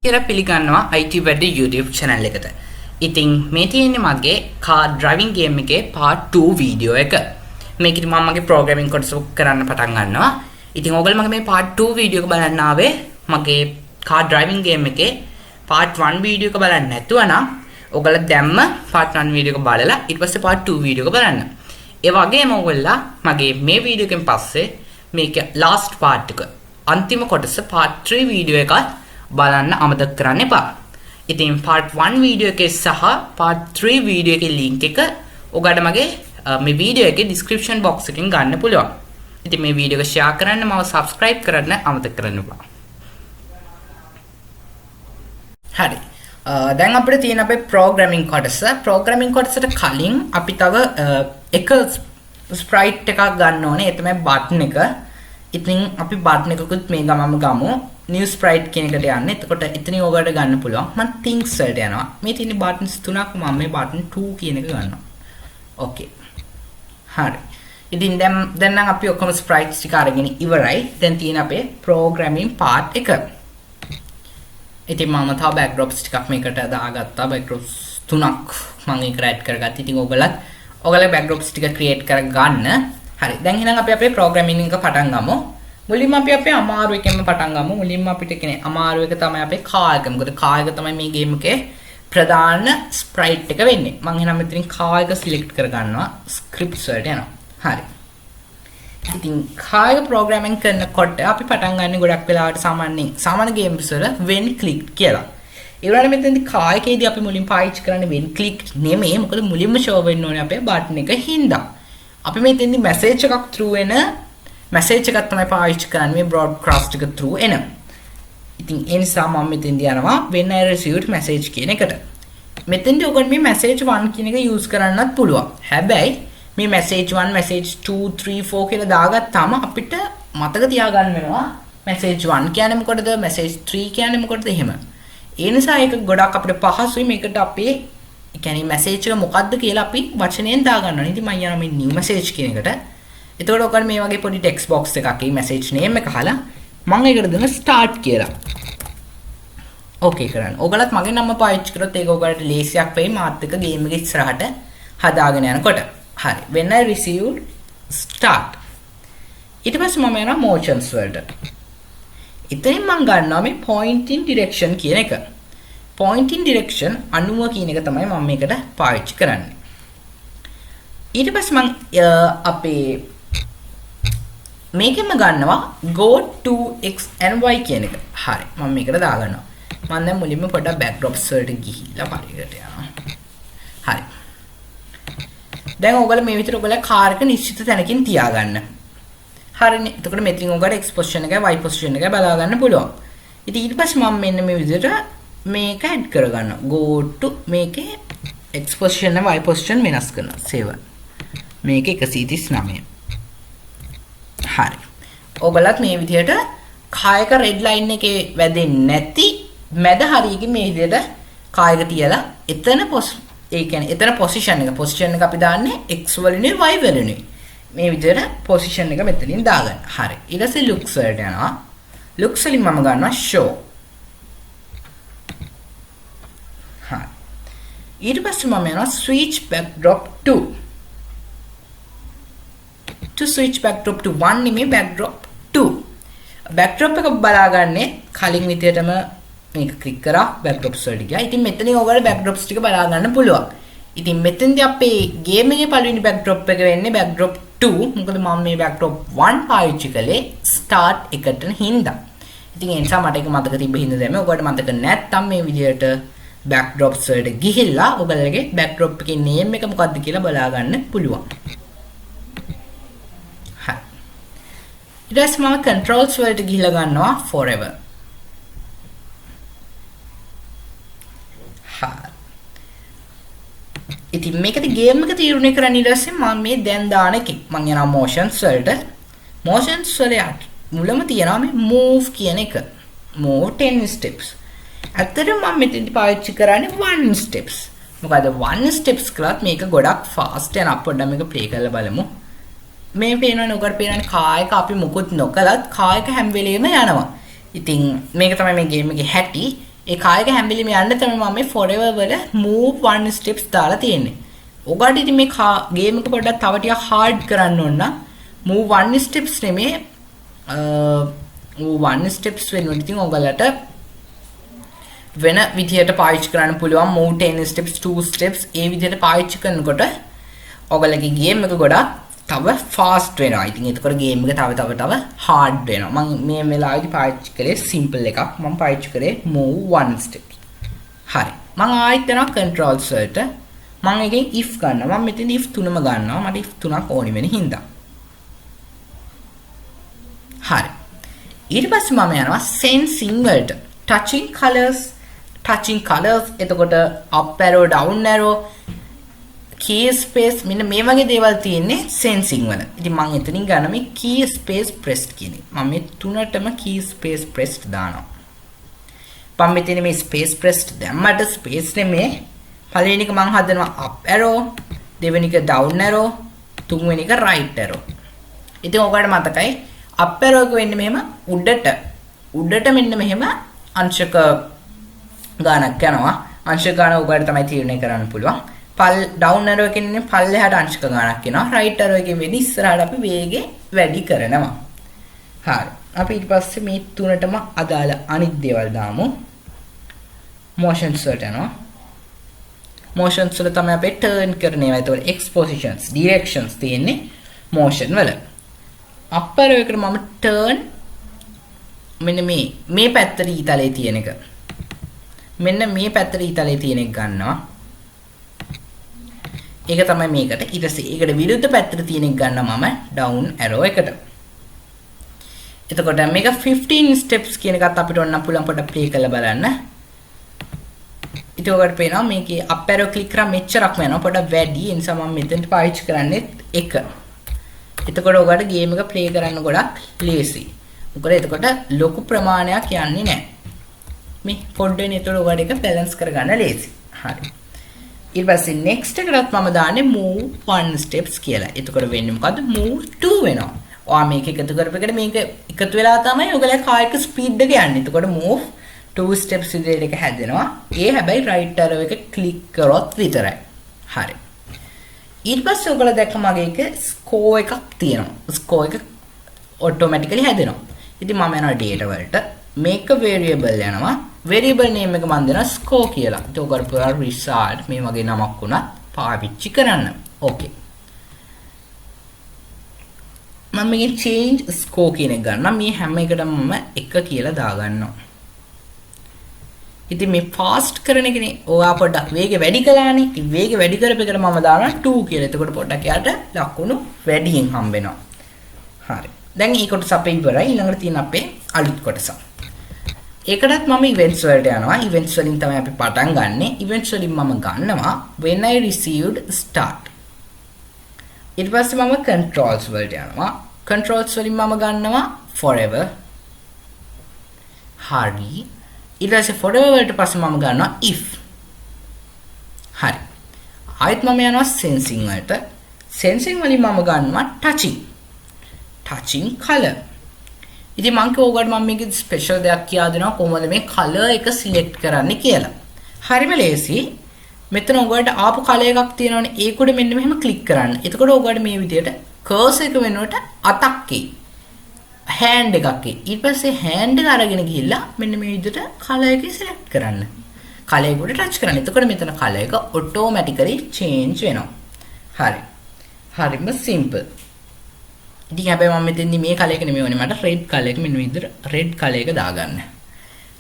කියලා පිළිගන්නවා IT වැඩ YouTube channel එකට. ඉතින් මේ තියෙන්නේ මගේ car driving game එකේ part 2 වීඩියෝ එක. මේකෙදි මම මගේ programming කොටස කරන්න පටන් ගන්නවා. ඉතින් ඕගොල්ලෝ මගේ මේ part 2 වීඩියෝ එක බලන්න ආවේ මගේ car driving game එකේ part 1 වීඩියෝ එක බලන්න නැතුව නම් ඕගොල්ලෝ දැම්ම part 1 වීඩියෝ එක බලලා ඊට පස්සේ part 2 වීඩියෝ එක බලන්න. ඒ වගේම ඕගොල්ලෝ මගේ මේ වීඩියෝ එකෙන් පස්සේ මේක last part එක අන්තිම කොටස part 3 වීඩියෝ එකත් බලන්න අමතක කරන්න එපා. ඉතින් part 1 වීඩියෝ එකේ සහ part 3 වීඩියෝ එකේ link එක ඔයාලට මගේ මේ වීඩියෝ එකේ description box එකෙන් ගන්න පුළුවන්. ඉතින් මේ වීඩියෝ එක share කරන්න, මම subscribe කරන්න අමතක කරන්න එපා. හරි. දැන් අපිට තියෙන අපේ programming කොටස. programming කොටසට කලින් අපි තව එක sprite එකක් ගන්න ඕනේ. ඒ තමයි button එක. ඉතින් අපි button එකකුත් මේ ගමම ගමු. new sprite කියන එකට යන්න. එතකොට එතනින් ඔයගොල්ලෝ ගන්න පුළුවන්. මම things වලට යනවා. මේ තියෙන buttons තුනක් මම මේ button 2 කියන එක ගන්නවා. okay. හරි. ඉතින් දැන් නම් අපි ඔක්කොම sprites ටික අරගෙන ඉවරයි. දැන් තියෙන අපේ programming part එක. ඉතින් මම තව backdrops ටිකක් මේකට දාගත්තා. backdrops තුනක් මම ඒකට add කරගත්තා. ඉතින් ඔයගොල්ලෝ backdrops ටික create කරගන්න. හරි. දැන් එහෙනම් අපි අපේ programming එක පටන් ගමු. මුලින්ම අපි අපේ අමාරු එකෙන්ම පටන් ගමු. මුලින්ම අපිට කියන්නේ අමාරු එක තමයි අපේ car එක. මොකද car එක තමයි මේ game එකේ ප්‍රධාන sprite එක වෙන්නේ. මම එහෙනම් මෙතනින් car එක select කරගන්නවා. scripts වලට යනවා. හරි. ඉතින් car එක programming කරනකොට අපි පටන් ගන්න ගොඩක් වෙලාවට සාමාන්‍ය games වල when clicked කියලා. ඒ වුණාට මෙතනදී car එකේදී අපි මුලින් පාවිච්චි කරන්නේ when clicked නෙමෙයි. මොකද මුලින්ම show වෙන්න ඕනේ අපේ button එක හින්දා. අපි මෙතනදී message එකක් through වෙන message එකක් තමයි පාවිච්චි කරන්නේ මේ broadcast එක through එන. ඉතින් ඒ නිසා මම මෙතෙන්දී යනවා when I received message කියන එකට. මෙතෙන්දී ඔයගොල්ලෝ මේ message 1 කියන එක use කරන්නත් පුළුවන්. හැබැයි මේ message 1 message 2 3 4 කියලා දාගත්තාම අපිට මතක තියාගන්න වෙනවා message 1 කියන්නේ මොකටද message 3 කියන්නේ මොකටද එහෙම. ඒ නිසා ඒක ගොඩක් අපිට පහසුයි මේකට අපේ ඒ කියන්නේ message එක මොකද්ද කියලා අපි වචනයෙන් දාගන්න ඕනේ. ඉතින් මම යනවා මේ new message කියන එකට. එතකොට ඔයගොල්ලෝ මේ වගේ පොඩි text box එකක message name එක අහලා මම ඒකට දෙන start කියලා. okay කරන්න. ඔයගලත් මගේ නම පාවිච්චි කරොත් ඒක ඔයගලට ලේසියක් වෙයි මාත් එක්ක game එක ඉස්සරහට හදාගෙන යනකොට. හරි. when I received start. ඊට පස්සේ මම යනවා motions වලට. ඉතින් මම ගන්නවා මේ pointing direction කියන එක. pointing direction අනුව කියන එක තමයි මම මේකට පාවිච්චි කරන්නේ. ඊට පස්සේ මම අපේ මේකෙම ගන්නවා go to x and y කියන එක. හරි. මම මේකට දාගන්නවා. මම දැන් මුලින්ම පොඩ්ඩක් backdrops වලට ගිහිල්ලා පරිගට යනවා. හරි. දැන් ඔයගොල්ලෝ මේ විදිහට ඔයගොල්ලෝ කාර් එක නිශ්චිත තැනකින් තියාගන්න. හරිනේ. එතකොට මෙතනින් ඔයගොල්ලෝ x position එකයි y position එකයි බලා ගන්න පුළුවන්. ඉතින් ඊට පස්සේ මම මෙන්න මේ විදිහට මේක add කරගන්නවා. go to මේකේ x position and y position වෙනස් කරනවා. save. මේක 139. හරි. ඔයගලත් මේ විදිහට කායක red line එකේ වැදෙන්නේ නැති මැද හරියකින් මේ විදිහට කායක තියලා එතන ඒ කියන්නේ එතන position එක අපි දාන්නේ x වලිනුයි y වලිනුයි. මේ විදිහට position එක මෙතනින් දාගන්න. හරි. ඊට පස්සේ looks වලට යනවා. looks වලින් මම ගන්නවා show. හරි. ඊට පස්සේ මම යනවා switch backdrop to switch backdrop to 1 නෙමෙයි backdrop 2. backdrop එක බලාගන්නේ කලින් විදියටම මේක ක්ලික් කරා backdrops වලට ගියා. ඉතින් මෙතනින් ඔයගොල්ලෝ backdrops ටික බලා ගන්න පුළුවන්. ඉතින් මෙතෙන්දී අපේ game එකේ පළවෙනි backdrop එක වෙන්නේ backdrop 2. මොකද මම මේ backdrop 1 පාවිච්චි කළේ start එකට හින්දා. ඉතින් ඒ නිසා මට ඒක මතක තිබ්බ හින්දා දැම්මේ. ඔයගොල්ලෝ මතක නැත්නම් මේ විදියට backdrops වලට ගිහිල්ලා ඔයගොල්ලෝගේ backdrop එකේ name එක මොකක්ද කියලා බලා ගන්න පුළුවන්. ඊට පස්සේ මම controls වලට ගිහිල්ලා ගන්නවා forever. හරි. ඉතින් මේකද game එක තීරණය කරන්න ඊට පස්සේ මම මේ දැන් දාන එකේ මම යනවා motions වලට. motions වල මුලම තියනවා මේ move කියන එක. move 10 steps. ඇත්තටම මම මෙතෙන්දි පාවිච්චි කරන්නේ 1 steps. මොකද 1 steps කළත් මේක ගොඩක් fast යන අපොඩ්ඩක් මේක play කරලා බලමු. මේ පේනවනේ උකට පේනවනේ කායක අපි මුකුත් නොකලත් කායක හැම වෙලෙම යනවා. ඉතින් මේක තමයි මේ ගේම් එකේ හැටි. ඒ කායක හැම්බිලිම යන්න තමයි මම මේ forever වල move one steps දාලා තියෙන්නේ. ඔගට ඉතින් මේ ගේම් එක පොඩ්ඩක් තව ටිකක් hard කරන්න ඕන නම් move one steps නෙමේ move one steps වෙනුවට ඉතින් ඔයගලට වෙන විදිහට පාවිච්චි කරන්න පුළුවන් move 10 steps 2 steps ඒ විදිහට පාවිච්චි කරනකොට ඔයගලගේ ගේම් එක ගොඩක් තව fast වෙනවා. ඉතින් ඒකතකොට ගේම් එක තව hard වෙනවා. මම මේ වෙලාවේදී පාවිච්චි කරේ simple එකක්. මම පාවිච්චි කරේ move one step. හරි. මම ආයෙත් යනවා controls වලට. මම එකෙන් if ගන්නවා. මම මෙතන if තුනම ගන්නවා. මට if තුනක් ඕනි වෙන හින්දා. හරි. ඊට පස්සේ මම යනවා sensing වලට. touching colors එතකොට up arrow down arrow key space මෙන්න මේ වගේ දේවල් තියෙන්නේ sensing වල. ඉතින් මම එතනින් ගන්න මේ key space pressed කියන එක. මම මේ තුනටම key space pressed දානවා. මම මෙතන මේ space pressed දැම්මට space නෙමේ. පළවෙනි එක මම හදනවා up arrow, දෙවෙනි එක down arrow, තුන්වෙනි එක right arrow. ඉතින් ඔයගොල්ලන්ට මතකයි up arrow එක වෙන්නේ මෙහෙම උඩට මෙන්න මෙහෙම අංශක ගානක් යනවා. අංශක ගාන ඔයගොල්ලන්ට තමයි තීරණය කරන්න පුළුවන්. down arrow එකෙන් ඉන්නේ පල්ලෙහාට අංශක ගානක් එනවා. right arrow එකෙන් වෙන්නේ ඉස්සරහට අපි වේගය වැඩි කරනවා. හරි. අපි ඊට පස්සේ මේ තුනටම අදාළ අනිත් දේවල් දාමු. motions වලට යනවා. motions වල තමයි අපි turn කරන ඒවා. ඒතකොට expositions, directions තියෙන්නේ motion වල. up arrow එකට මම turn මෙන්න මේ පැත්තට ඊතලයේ තියෙන එක. මෙන්න මේ පැත්තට ඊතලයේ තියෙන එක ගන්නවා. ඒක තමයි මේකට. ඊට පස්සේ ඒකට විරුද්ධ පැත්තට තියෙන එක ගන්නවා මම down arrow එකට. එතකොට මේක 15 steps කියන එකත් අපිට ඕන නම් පුළුවන් පොඩ්ඩක් play කරලා බලන්න. ඊට ඔකට පේනවා මේකේ up arrow click කරා මෙච්චරක්ම යනවා. පොඩ්ඩක් වැඩි. ඒ නිසා මම මෙතෙන්ට පාවිච්චි කරන්නේ 1. එතකොට ඔකට ගේම් එක play කරන්න ගොඩක් ලේසි. මොකද එතකොට ලොකු ප්‍රමාණයක් යන්නේ නැහැ. මේ පොඩ්ඩෙන් එතකොට ඔකට එක balance කරගන්න ලේසි. හරි. ඊට පස්සේ next එකටත් මම දාන්නේ move one steps කියලා. එතකොට වෙන්නේ මොකද්ද? move 2 වෙනවා. ඔයා මේක එකතු කරපෙකට මේක එකතු වෙලා තමයි ඔයගලගේ කායික ස්පීඩ් එක යන්නේ. එතකොට move 2 steps විදිහට එක හැදෙනවා. ඒ හැබැයි right arrow එක click කරොත් විතරයි. හරි. ඊට පස්සේ ඔයගොල්ලෝ දැක්ක මගේ එක score එකක් තියෙනවා. score එක automatically හැදෙනවා. ඉතින් මම යනවා data වලට make a variable යනවා. variable name එක මම දෙනවා score කියලා. ඒක ඔයගොල්ලෝ පුරා result මේ වගේ නමක් වුණත් පාවිච්චි කරන්න. okay. මම මේකේ change score කියන එක ගන්නවා. මේ හැම එකටම මම 1 කියලා දාගන්නවා. ඉතින් මේ fast කරන එකනේ ඔයා පොඩ්ඩක් වේගය වැඩි කළානේ. ඉතින් වේගය වැඩි කරපෙකට මම දානවා 2 කියලා. එතකොට පොඩ්ඩක් යාට ලකුණු වැඩියෙන් හම්බ වෙනවා. හරි. දැන් මේ කොටස අපේ ඉවරයි. ඊළඟට තියෙන අපේ අලුත් කොටස. ඒකටත් මම events වලට යනවා. events වලින් තමයි අපි පටන් ගන්නෙ. events වලින් මම ගන්නවා when I received start. ඊට පස්සේ මම controls වලට යනවා. controls වලින් මම ගන්නවා forever. හරි. ඊට පස්සේ forever වලට පස්සේ මම ගන්නවා if. හරි. ආයෙත් මම යනවා sensing වලට. sensing වලින් මම ගන්නවා touching color. ඉතින් මම කෝගඩ මම මේකේ ස්පෙෂල් දෙයක් කියා දෙනවා කොහොමද මේ color එක select කරන්නේ කියලා. හරිම ලේසි. මෙතන ඔයගොල්ලන්ට ආපු color එකක් තියෙනවනේ ඒක උඩ මෙන්න මෙහෙම click කරන්න. එතකොට ඔයගොල්ලන්ට මේ විදිහට cursor එක වෙනුවට අතක් එයි. hand එකක් එයි. ඊට පස්සේ hand එක අරගෙන ගිහිල්ලා මෙන්න මේ විදිහට color එක select කරන්න. color එක උඩ touch කරන්න. එතකොට මෙතන color එක automatically change වෙනවා. හරි. හරිම simple. ඉතින් හැබැයි මම මෙතෙන්දි මේ color එක නෙමෙයි ඕනේ මට red color එක මෙන්න විදිහට red color එක දාගන්න.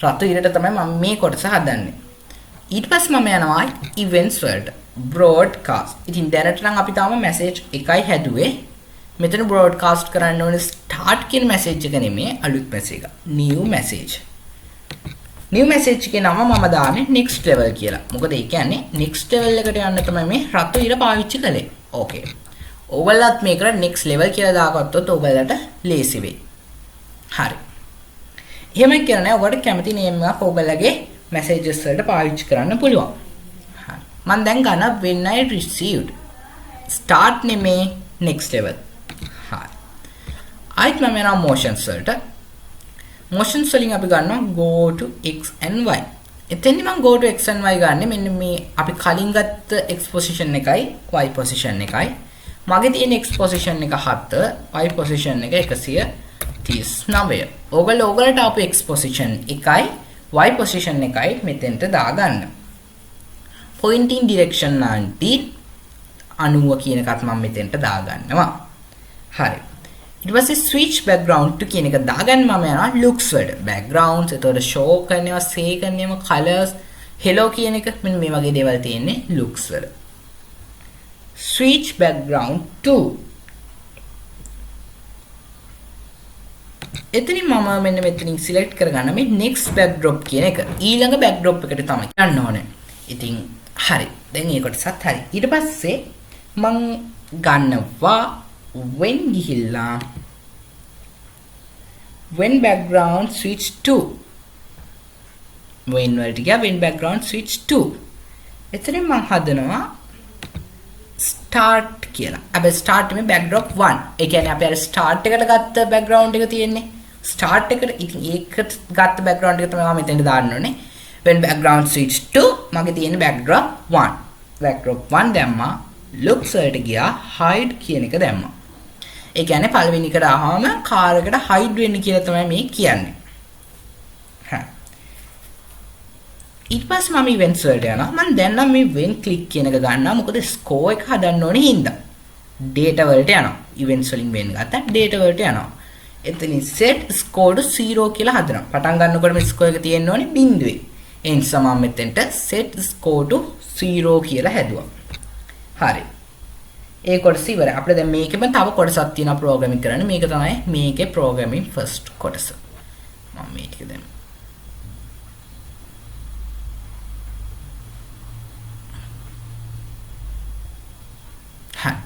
රතු ඉරට තමයි මම මේ කොටස හදන්නේ. ඊට පස්සේ මම යනවා events වලට broadcast. ඉතින් දැනට නම් අපි තාම message එකයි හැදුවේ. මෙතන broadcast කරන්න ඕනේ start කියන message එක නෙමෙයි අලුත් message එක. new message. new message එකේ නම මම දාන්නේ next level කියලා. මොකද ඒ කියන්නේ next level එකට යන්න තමයි මේ රතු ඉර පාවිච්චි කළේ. okay. ඔයගලත් මේකට next level කියලා දාගත්තොත් ඔයගලට ලේසි වෙයි. හරි. එහෙම කියන්නේ ඔයගලට කැමති name එකක් ඔයගලගේ messages වලට පාවිච්චි කරන්න පුළුවන්. හරි. මම දැන් ගන්න when I received start නෙමේ next level. හරි. ආයිත් මම යනවා motions වලට. motions වලින් අපි ගන්නවා go to x and y. එතෙන්දි මම go to x and y ගන්න මෙන්න මේ අපි කලින් ගත්ත x position එකයි y position එකයි. මගේ තියෙන x position එක 7, y position එක 139. ඕගොල්ලන්ට ආපු x position එකයි y position එකයි මෙතෙන්ට දාගන්න. pointing direction 90 90 කියන එකත් මම මෙතෙන්ට දාගන්නවා. හරි. ඊට පස්සේ switch background to කියන එක දාගන්න මම යනවා looks වලට. backgrounds එතකොට show කරනවා, say කරනවා, colors, hello කියන එක මෙන්න මේ වගේ දේවල් තියෙන්නේ looks වල. switch background to එතනින් මම මෙන්න මෙතනින් select කරගන්න මේ next backdrop කියන එක. ඊළඟ backdrop එකට තමයි යන්න ඕනේ. ඉතින් හරි. දැන් ඒකට සත් හරි. ඊට පස්සේ මම ගන්නවා when ගිහිල්ලා when background switch to when වලට ගියා when background switch to එතනින් මම හදනවා start කියලා. අපි start මේ backdrop 1. ඒ කියන්නේ අපි අර start එකට ගත්ත background එක තියෙන්නේ. start එකට ඉතින් ඒකට ගත්ත background එක තමයි මම මෙතෙන්ට දාන්න ඕනේ. when background switch to මගේ තියෙන backdrop 1. backdrop 1 දැම්මා. looks වලට ගියා hide කියන එක දැම්මා. ඒ කියන්නේ පළවෙනි එකට ආවම කාර් එකට hide වෙන්න කියලා තමයි මේ කියන්නේ. හා. ඊට පස්සේ මම events වලට යනවා. මම දැන් නම් මේ when click කියන එක ගන්නවා. මොකද score එක හදන්න ඕනේ හින්දා. data වලට යනවා. events වලින් when ගත්තා data වලට යනවා. එතනින් set score to 0 කියලා හදනවා. පටන් ගන්නකොට මේ score එක තියෙන්න ඕනේ බිඳුවේ. ඒ නිසා මම මෙතෙන්ට set score to 0 කියලා හැදුවා. හරි. ඒ කොටස ඉවරයි. අපිට දැන් මේකෙම තව කොටසක් තියෙනවා ප්‍රෝග්‍රෑමින් කරන්න. මේක තමයි මේකේ ප්‍රෝග්‍රෑමින් ෆස්ට් කොටස. මම මේ ටික දැන් හරි.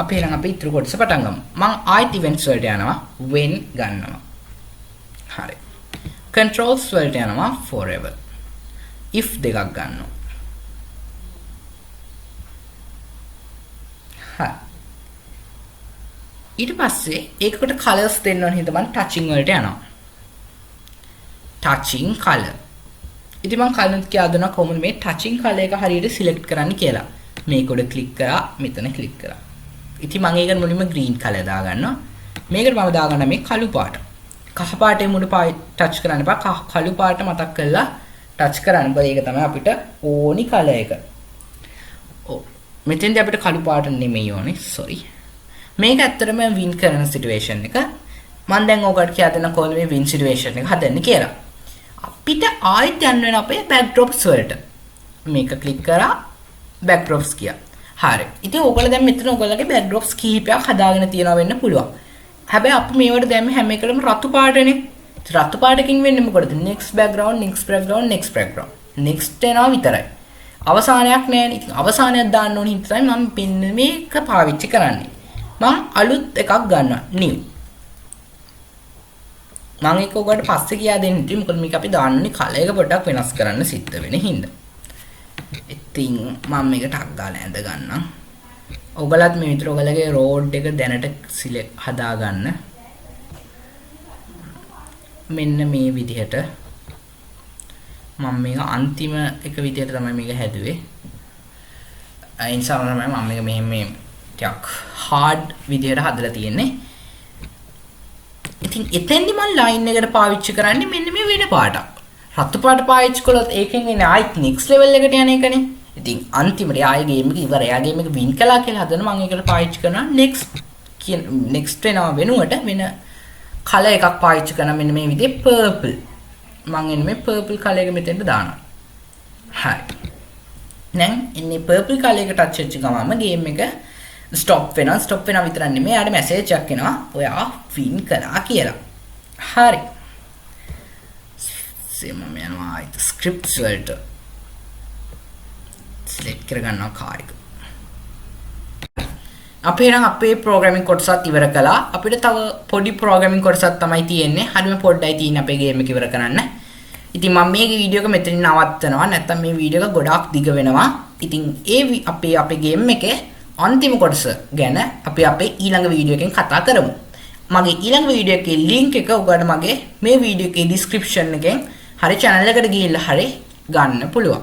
අපි එහෙනම් අපි ඊටු කොටස පටන් ගමු. මම ආයිත් events වලට යනවා when ගන්නවා. හරි. controls වලට යනවා forever. if දෙකක් ගන්නවා. හරි. ඊට පස්සේ ඒකට colors දෙන්න ඕන හින්දා මම touching වලට යනවා. touching color. ඉතින් මම කලින් කියලා දුන්නා කොහොමද මේ touching color එක හරියට select කරන්න කියලා. මේක උඩ click කරා, මෙතන click කරා. ඉතින් මම ඒකට මුලින්ම green color දාගන්නවා. මේකට මම දාගන්න මේ කළු පාට. කහ පාටේ මුඩ touch කරන්න එපා. කළු පාට මතක් කරලා touch කරන්න. මොකද ඒක තමයි අපිට ඕනි color එක. ඔව්. මෙතෙන්දී අපිට කළු පාට නෙමෙයි ඕනේ. sorry. මේක ඇත්තටම win කරන situation එක. මම දැන් ඔයගොල්ලෝ කියලා දෙන්න කොහොමද මේ win situation එක හදන්නේ කියලා. අපිට ආයෙත් යන්න වෙන අපේ backdrops වලට. මේක click කරා backdrops කියා. හරි. ඉතින් ඔයගොල්ලෝ දැන් මෙතන ඔයගොල්ලෝගේ backdrops කිහිපයක් හදාගෙන තියනවා වෙන්න පුළුවන්. හැබැයි අපි මේවට දැම්මේ හැම එකටම රතු පාටනේ. රතු පාටකින් වෙන්නේ මොකටද? next background, next background, next background. next එනවා විතරයි. අවසානයක් නැහැ. ඉතින් අවසානයක් දාන්න ඕනේ හින්දා තමයි මම පින්න මේක පාවිච්චි කරන්නේ. මම අලුත් එකක් ගන්නවා. new. මම ඒක ඔයගොල්ලන්ට පස්සේ කියා දෙන්න ඉතින් මොකද මේක අපි දාන්නනේ කලර් එක පොඩ්ඩක් වෙනස් කරන්න සිද්ධ වෙන හින්දා. ඉතින් මම මේක ටක් ගාලා ඇඳ ගන්නම්. ඔයගලත් මේ විතර ඔයගලගේ රෝඩ් එක දැනට සිලෙක්ට් හදා ගන්න. මෙන්න මේ විදිහට මම මේක අන්තිම එක විදිහට තමයි මේක හැදුවේ. ඒ නිසා තමයි මම මේක මෙහෙම ටිකක් hard විදිහට හදලා තියෙන්නේ. ඉතින් එතෙන්දි මම line එකට පාවිච්චි කරන්නේ මෙන්න මේ වෙන පාටක්. රතු පාට පාවිච්චි කළොත් ඒකෙන් එන්නේ ආයිත් next level එකට යන එකනේ. ඉතින් අන්තිමට ආයේ game එක ඉවරයි. ආ game එක win කළා කියලා හදන මම ඒකට පාවිච්චි කරනවා next වෙනවා වෙනුවට වෙන color එකක් පාවිච්චි කරනවා මෙන්න මේ විදිහේ purple. මම එන්නේ මේ purple color එක මෙතෙන්ට දානවා. හරි. දැන් ඉන්නේ purple color එක touch වෙච්ච ගමන්ම game එක stop වෙනවා විතරක් නෙමෙයි යාට message එකක් එනවා ඔයා win කළා කියලා. හරි. මම යනවා scripts වලට select කරගන්නවා කාර් එක. අපි එහෙනම් අපේ programming කොටසත් ඉවර කළා. අපිට තව පොඩි programming කොටසක් තමයි තියෙන්නේ. හරියම පොඩ්ඩයි තියෙන්නේ අපේ game එක ඉවර කරන්න. ඉතින් මම මේ වීඩියෝ එක මෙතනින් නවත්තනවා. නැත්නම් මේ වීඩියෝ එක ගොඩාක් දිග වෙනවා. ඉතින් ඒ අපේ game එකේ අන්තිම කොටස ගැන අපි අපේ ඊළඟ වීඩියෝ එකෙන් කතා කරමු. මගේ ඊළඟ වීඩියෝ එකේ link එක ඔයාලට මගේ මේ වීඩියෝ එකේ description එකෙන් හරි channel එකට ගිහිල්ලා හරි ගන්න පුළුවන්.